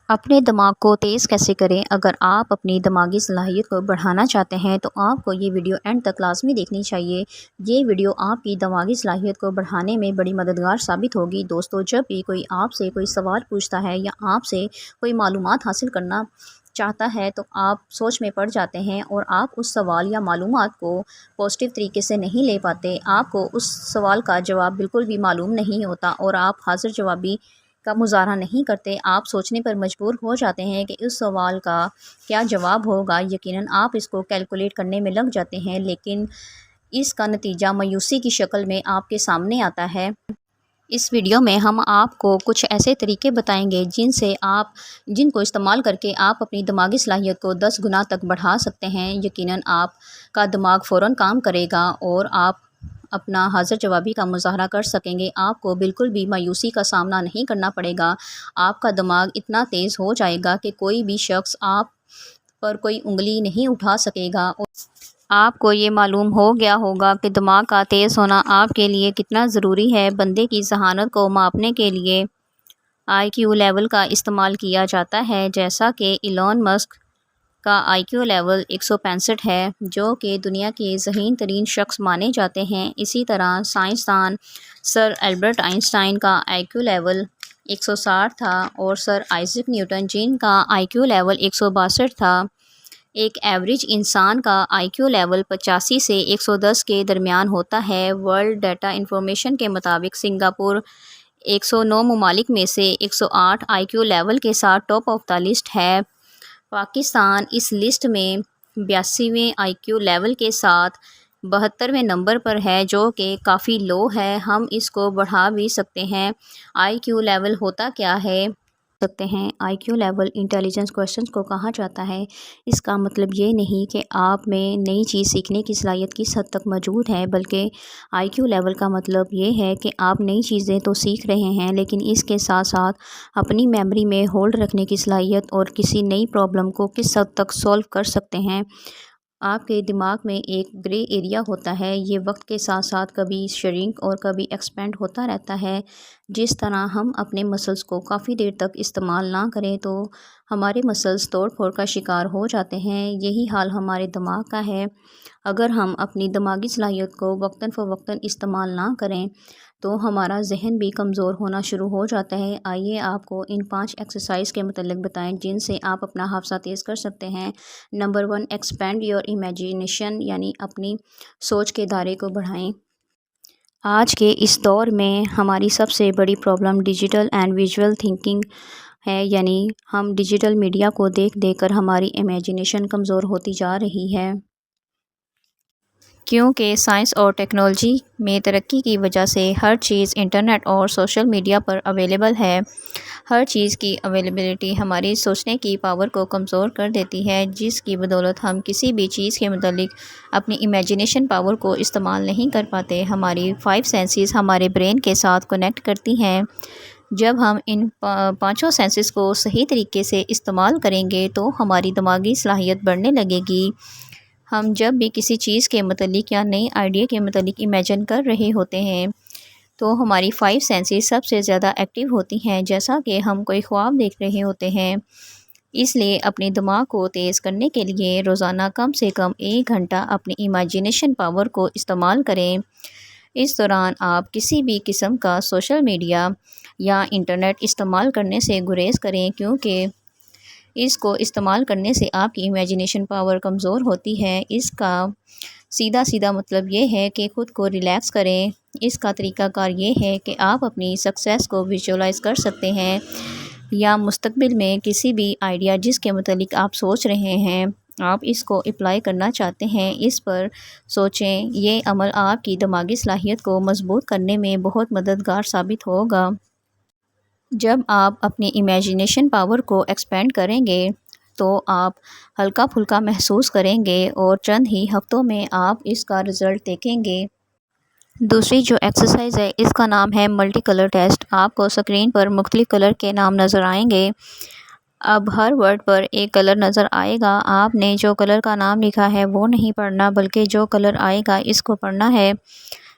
اپنے دماغ کو تیز کیسے کریں؟ اگر آپ اپنی دماغی صلاحیت کو بڑھانا چاہتے ہیں تو آپ کو یہ ویڈیو اینڈ تک لازمی دیکھنی چاہیے۔ یہ ویڈیو آپ کی دماغی صلاحیت کو بڑھانے میں بڑی مددگار ثابت ہوگی۔ دوستو، جب بھی کوئی آپ سے کوئی سوال پوچھتا ہے یا آپ سے کوئی معلومات حاصل کرنا چاہتا ہے تو آپ سوچ میں پڑ جاتے ہیں اور آپ اس سوال یا معلومات کو پازیٹیو طریقے سے نہیں لے پاتے۔ آپ کو اس سوال کا جواب بالکل بھی معلوم نہیں ہوتا اور آپ حاضر جوابی کا مظاہرہ نہیں کرتے۔ آپ سوچنے پر مجبور ہو جاتے ہیں کہ اس سوال کا کیا جواب ہوگا۔ یقیناً آپ اس کو کیلکولیٹ کرنے میں لگ جاتے ہیں، لیکن اس کا نتیجہ مایوسی کی شکل میں آپ کے سامنے آتا ہے۔ اس ویڈیو میں ہم آپ کو کچھ ایسے طریقے بتائیں گے جن کو استعمال کر کے آپ اپنی دماغی صلاحیت کو 10 گنا تک بڑھا سکتے ہیں۔ یقیناً آپ کا دماغ فوراً کام کرے گا اور آپ اپنا حاضر جوابی کا مظاہرہ کر سکیں گے۔ آپ کو بالکل بھی مایوسی کا سامنا نہیں کرنا پڑے گا۔ آپ کا دماغ اتنا تیز ہو جائے گا کہ کوئی بھی شخص آپ پر کوئی انگلی نہیں اٹھا سکے گا اور آپ کو یہ معلوم ہو گیا ہوگا کہ دماغ کا تیز ہونا آپ کے لیے کتنا ضروری ہے۔ بندے کی ذہانت کو ماپنے کے لیے آئی کیو لیول کا استعمال کیا جاتا ہے، جیسا کہ ایلون مسک کا آئی کیو لیول 165 ہے، جو کہ دنیا کے ذہین ترین شخص مانے جاتے ہیں۔ اسی طرح سائنسدان سر البرٹ آئنسٹائن کا آئی کیو لیول 160 تھا اور سر آئزیک نیوٹن جن کا آئی کیو لیول 162 تھا۔ ایک ایوریج انسان کا آئی کیو لیول 85 سے 110 کے درمیان ہوتا ہے۔ ورلڈ ڈیٹا انفارمیشن کے مطابق سنگاپور 109 ممالک میں سے 108 آئی کیو لیول کے ساتھ ٹاپ آف دا لسٹ ہے۔ پاکستان اس لسٹ میں 82ویں آئی کیو لیول کے ساتھ 72ویں نمبر پر ہے، جو کہ کافی لو ہے۔ ہم اس کو بڑھا بھی سکتے ہیں۔ آئی کیو لیول ہوتا کیا ہے؟ آئی کیو لیول انٹیلیجنس کوشچنز کو کہا جاتا ہے۔ اس کا مطلب یہ نہیں کہ آپ میں نئی چیز سیکھنے کی صلاحیت کس حد تک موجود ہے، بلکہ آئی کیو لیول کا مطلب یہ ہے کہ آپ نئی چیزیں تو سیکھ رہے ہیں، لیکن اس کے ساتھ ساتھ اپنی میموری میں ہولڈ رکھنے کی صلاحیت اور کسی نئی پرابلم کو کس حد تک سولو کر سکتے ہیں۔ آپ کے دماغ میں ایک گرے ایریا ہوتا ہے، یہ وقت کے ساتھ ساتھ کبھی شرنک اور کبھی ایکسپینڈ ہوتا رہتا ہے۔ جس طرح ہم اپنے مسلز کو کافی دیر تک استعمال نہ کریں تو ہمارے مسلز توڑ پھوڑ کا شکار ہو جاتے ہیں، یہی حال ہمارے دماغ کا ہے۔ اگر ہم اپنی دماغی صلاحیت کو وقتاً فوقتاً استعمال نہ کریں تو ہمارا ذہن بھی کمزور ہونا شروع ہو جاتا ہے۔ آئیے آپ کو ان 5 ایکسرسائز کے متعلق بتائیں جن سے آپ اپنا حافظہ تیز کر سکتے ہیں۔ نمبر 1، ایکسپینڈ یور امیجینیشن، یعنی اپنی سوچ کے دائرے کو بڑھائیں۔ آج کے اس دور میں ہماری سب سے بڑی problem digital and visual thinking ہے، یعنی ہم ڈیجیٹل میڈیا کو دیکھ دیکھ کر ہماری امیجینیشن کمزور ہوتی جا رہی ہے۔ کیونکہ سائنس اور ٹیکنالوجی میں ترقی کی وجہ سے ہر چیز انٹرنیٹ اور سوشل میڈیا پر اویلیبل ہے۔ ہر چیز کی اویلیبلٹی ہماری سوچنے کی پاور کو کمزور کر دیتی ہے، جس کی بدولت ہم کسی بھی چیز کے متعلق اپنی امیجینیشن پاور کو استعمال نہیں کر پاتے۔ ہماری 5 سینسز ہمارے برین کے ساتھ کنیکٹ کرتی ہیں۔ جب ہم ان 5 سینسز کو صحیح طریقے سے استعمال کریں گے تو ہماری دماغی صلاحیت بڑھنے لگے گی۔ ہم جب بھی کسی چیز کے متعلق یا نئی آئیڈیا کے متعلق امیجن کر رہے ہوتے ہیں تو ہماری 5 سینسز سب سے زیادہ ایکٹیو ہوتی ہیں، جیسا کہ ہم کوئی خواب دیکھ رہے ہوتے ہیں۔ اس لیے اپنے دماغ کو تیز کرنے کے لیے روزانہ کم سے کم 1 گھنٹہ اپنی امیجینیشن پاور کو استعمال کریں۔ اس دوران آپ کسی بھی قسم کا سوشل میڈیا یا انٹرنیٹ استعمال کرنے سے گریز کریں، کیونکہ اس کو استعمال کرنے سے آپ کی امیجینیشن پاور کمزور ہوتی ہے۔ اس کا سیدھا مطلب یہ ہے کہ خود کو ریلیکس کریں۔ اس کا طریقہ کار یہ ہے کہ آپ اپنی سکسیس کو ویژولائز کر سکتے ہیں یا مستقبل میں کسی بھی آئیڈیا جس کے متعلق آپ سوچ رہے ہیں، آپ اس کو اپلائی کرنا چاہتے ہیں، اس پر سوچیں۔ یہ عمل آپ کی دماغی صلاحیت کو مضبوط کرنے میں بہت مددگار ثابت ہوگا۔ جب آپ اپنی امیجینیشن پاور کو ایکسپینڈ کریں گے تو آپ ہلکا پھلکا محسوس کریں گے اور چند ہی ہفتوں میں آپ اس کا رزلٹ دیکھیں گے۔ دوسری جو ایکسرسائز ہے اس کا نام ہے ملٹی کلر ٹیسٹ۔ آپ کو اسکرین پر مختلف کلر کے نام نظر آئیں گے۔ اب ہر ورڈ پر ایک کلر نظر آئے گا۔ آپ نے جو کلر کا نام لکھا ہے وہ نہیں پڑھنا، بلکہ جو کلر آئے گا اس کو پڑھنا ہے۔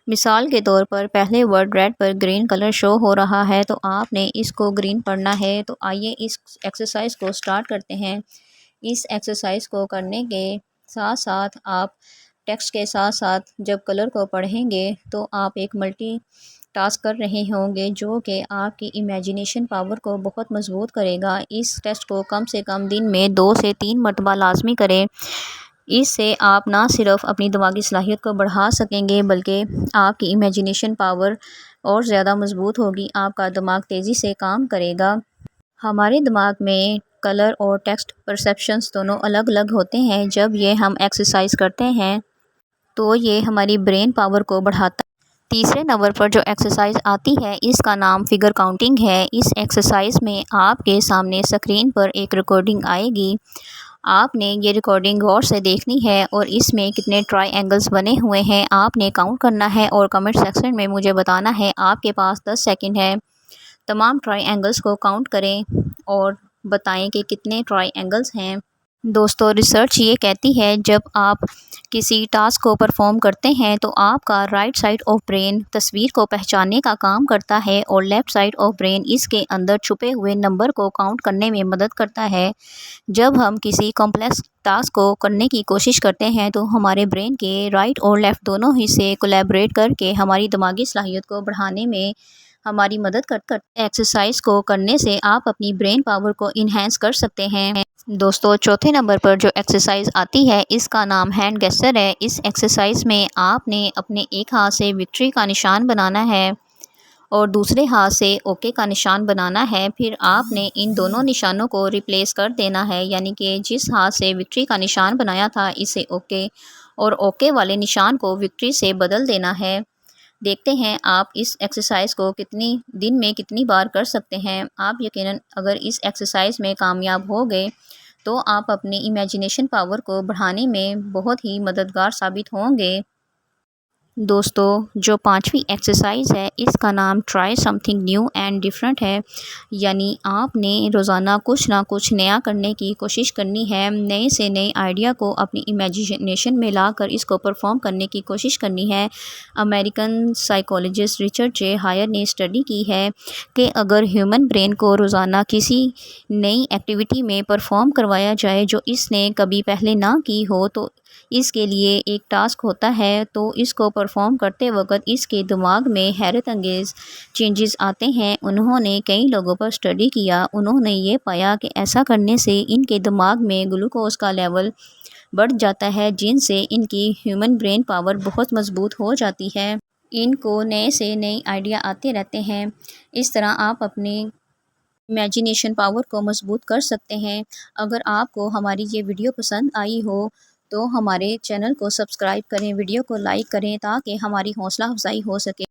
مثال کے طور پر پہلے ورڈ ریڈ پر گرین کلر شو ہو رہا ہے تو آپ نے اس کو گرین پڑھنا ہے۔ تو آئیے اس ایکسرسائز کو سٹارٹ کرتے ہیں۔ اس ایکسرسائز کو کرنے کے ساتھ ساتھ آپ ٹیکسٹ کے ساتھ ساتھ جب کلر کو پڑھیں گے تو آپ ایک ملٹی ٹاسک کر رہے ہوں گے، جو کہ آپ کی امیجینیشن پاور کو بہت مضبوط کرے گا۔ اس ٹیسٹ کو کم سے کم دن میں 2 سے 3 مرتبہ لازمی کریں۔ اس سے آپ نہ صرف اپنی دماغی صلاحیت کو بڑھا سکیں گے بلکہ آپ کی امیجینیشن پاور اور زیادہ مضبوط ہوگی، آپ کا دماغ تیزی سے کام کرے گا۔ ہمارے دماغ میں کلر اور ٹیکسٹ پرسیپشنز دونوں الگ الگ ہوتے ہیں۔ جب یہ ہم ایکسرسائز کرتے ہیں تو یہ ہماری برین پاور کو بڑھاتا ہے۔ تیسرے نمبر پر جو ایکسرسائز آتی ہے اس کا نام فگر کاؤنٹنگ ہے۔ اس ایکسرسائز میں آپ کے سامنے اسکرین پر ایک ریکارڈنگ آئے گی، آپ نے یہ ریکارڈنگ غور سے دیکھنی ہے اور اس میں کتنے ٹرائی اینگلز بنے ہوئے ہیں آپ نے کاؤنٹ کرنا ہے اور کمنٹ سیکشن میں مجھے بتانا ہے۔ آپ کے پاس 10 سیکنڈ ہے، تمام ٹرائی اینگلز کو کاؤنٹ کریں اور بتائیں کہ کتنے ٹرائی اینگلز ہیں۔ دوستو، ریسرچ یہ کہتی ہے جب آپ کسی ٹاسک کو پرفارم کرتے ہیں تو آپ کا رائٹ سائڈ آف برین تصویر کو پہچاننے کا کام کرتا ہے اور لیفٹ سائڈ آف برین اس کے اندر چھپے ہوئے نمبر کو کاؤنٹ کرنے میں مدد کرتا ہے۔ جب ہم کسی کمپلیکس ٹاسک کو کرنے کی کوشش کرتے ہیں تو ہمارے برین کے رائٹ اور لیفٹ دونوں حصے کولیبریٹ کر کے ہماری دماغی صلاحیت کو بڑھانے میں ہماری مدد کرتے ہیں۔ ایکسرسائز کو کرنے سے آپ اپنی برین پاور کو انہینس کر سکتے ہیں۔ دوستو، چوتھے نمبر پر جو ایکسرسائز آتی ہے اس کا نام ہینڈ گیسچر ہے۔ اس ایکسرسائز میں آپ نے اپنے ایک ہاتھ سے وکٹری کا نشان بنانا ہے اور دوسرے ہاتھ سے اوکے کا نشان بنانا ہے۔ پھر آپ نے ان دونوں نشانوں کو ریپلیس کر دینا ہے، یعنی کہ جس ہاتھ سے وکٹری کا نشان بنایا تھا اسے اوکے اور اوکے والے نشان کو وکٹری سے بدل دینا ہے۔ دیکھتے ہیں آپ اس ایکسرسائز کو کتنی دن میں کتنی بار کر سکتے ہیں۔ آپ یقیناً اگر اس ایکسرسائز میں کامیاب ہو گئے تو آپ اپنی امیجینیشن پاور کو بڑھانے میں بہت ہی مددگار ثابت ہوں گے۔ دوستو، جو پانچویں ایکسرسائز ہے اس کا نام try some thing new and different ہے، یعنی آپ نے روزانہ کچھ نہ کچھ نیا کرنے کی کوشش کرنی ہے۔ نئے سے نئے آئیڈیا کو اپنی امیجینیشن میں لا کر اس کو پرفارم کرنے کی کوشش کرنی ہے۔ امریکن سائیکالوجسٹ رچرڈ جے ہائر نے اسٹڈی کی ہے کہ اگر ہیومن برین کو روزانہ کسی نئی ایکٹیویٹی میں پرفارم کروایا جائے جو اس نے کبھی پہلے نہ کی ہو تو اس کے لیے ایک ٹاسک ہوتا ہے، تو اس کو پرفارم کرتے وقت اس کے دماغ میں حیرت انگیز چینجز آتے ہیں۔ انہوں نے کئی لوگوں پر اسٹڈی کیا، انہوں نے یہ پایا کہ ایسا کرنے سے ان کے دماغ میں گلوکوز کا لیول بڑھ جاتا ہے، جن سے ان کی ہیومن برین پاور بہت مضبوط ہو جاتی ہے۔ ان کو نئے سے نئے آئیڈیا آتے رہتے ہیں۔ اس طرح آپ اپنی امیجینیشن پاور کو مضبوط کر سکتے ہیں۔ اگر آپ کو ہماری یہ ویڈیو پسند آئی ہو تو ہمارے چینل کو سبسکرائب کریں، ویڈیو کو لائک کریں تاکہ ہماری حوصلہ افزائی ہو سکے۔